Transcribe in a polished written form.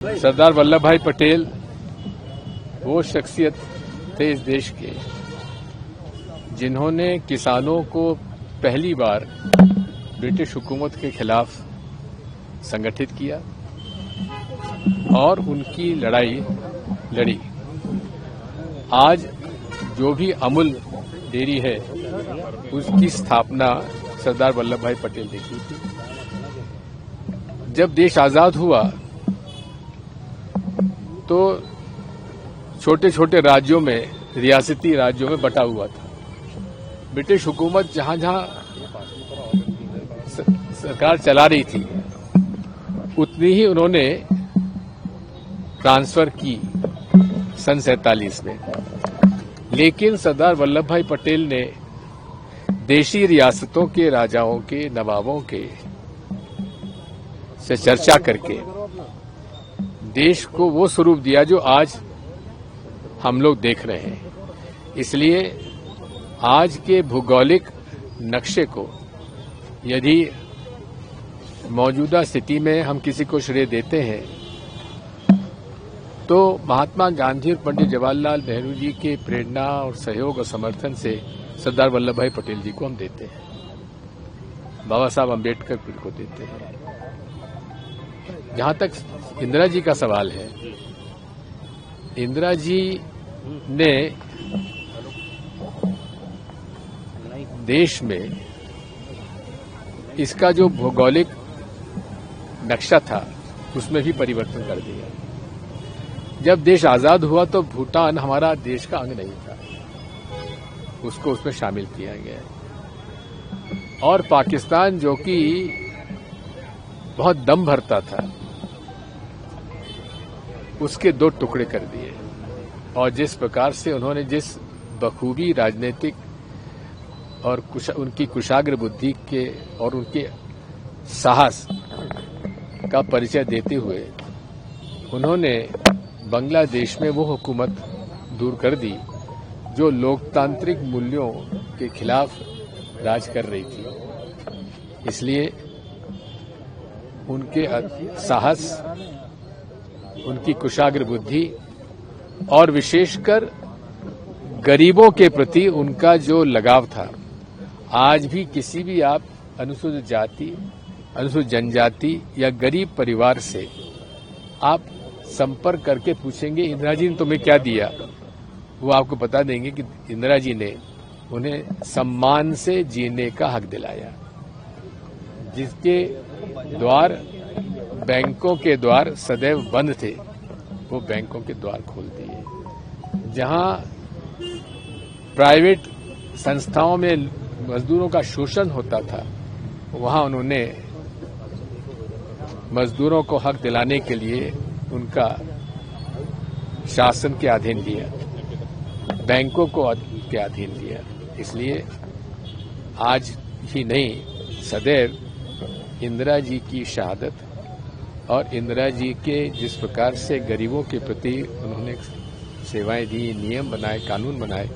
सरदार वल्लभ भाई पटेल वो शख्सियत थे इस देश के जिन्होंने किसानों को पहली बार ब्रिटिश हुकूमत के खिलाफ संगठित किया और उनकी लड़ाई लड़ी। आज जो भी अमूल डेयरी है उसकी स्थापना सरदार वल्लभ भाई पटेल ने की थी। जब देश आजाद हुआ तो छोटे छोटे राज्यों में, रियासती राज्यों में बटा हुआ था। ब्रिटिश हुकूमत जहां जहां सरकार चला रही थी उतनी ही उन्होंने ट्रांसफर की सन 47 में। लेकिन सरदार वल्लभ भाई पटेल ने देशी रियासतों के राजाओं के, नवाबों के से चर्चा करके देश को वो स्वरूप दिया जो आज हम लोग देख रहे हैं। इसलिए आज के भौगोलिक नक्शे को यदि मौजूदा स्थिति में हम किसी को श्रेय देते हैं तो महात्मा गांधी और पंडित जवाहरलाल नेहरू जी के प्रेरणा और सहयोग और समर्थन से सरदार वल्लभ भाई पटेल जी को हम देते हैं, बाबा साहब अम्बेडकर को देते हैं। जहां तक इंदिरा जी का सवाल है, इंदिरा जी ने देश में इसका जो भौगोलिक नक्शा था उसमें भी परिवर्तन कर दिया। जब देश आजाद हुआ तो भूटान हमारा देश का अंग नहीं था, उसको उसमें शामिल किया गया। और पाकिस्तान जो कि बहुत दम भरता था उसके दो टुकड़े कर दिए। और जिस प्रकार से उन्होंने जिस बखूबी राजनीतिक और उनकी कुशाग्र बुद्धि के और उनके साहस का परिचय देते हुए उन्होंने बांग्लादेश में वो हुकूमत दूर कर दी जो लोकतांत्रिक मूल्यों के खिलाफ राज कर रही थी। इसलिए उनके साहस, उनकी कुशाग्र बुद्धि और विशेषकर गरीबों के प्रति उनका जो लगाव था, आज भी किसी भी आप अनुसूचित जाति, अनुसूचित जनजाति या गरीब परिवार से आप संपर्क करके पूछेंगे इंदिरा जी ने तुम्हें क्या दिया, वो आपको बता देंगे कि इंदिरा जी ने उन्हें सम्मान से जीने का हक दिलाया, जिसके द्वार बैंकों के द्वार सदैव बंद थे वो बैंकों के द्वार खोल दिए। जहां प्राइवेट संस्थाओं में मजदूरों का शोषण होता था वहां उन्होंने मजदूरों को हक दिलाने के लिए उनका शासन के अधीन लिया, बैंकों को के अधीन लिया। इसलिए आज ही नहीं, सदैव इंदिरा जी की शहादत और इंदिरा जी के जिस प्रकार से गरीबों के प्रति उन्होंने सेवाएं दी, नियम बनाए, कानून बनाए,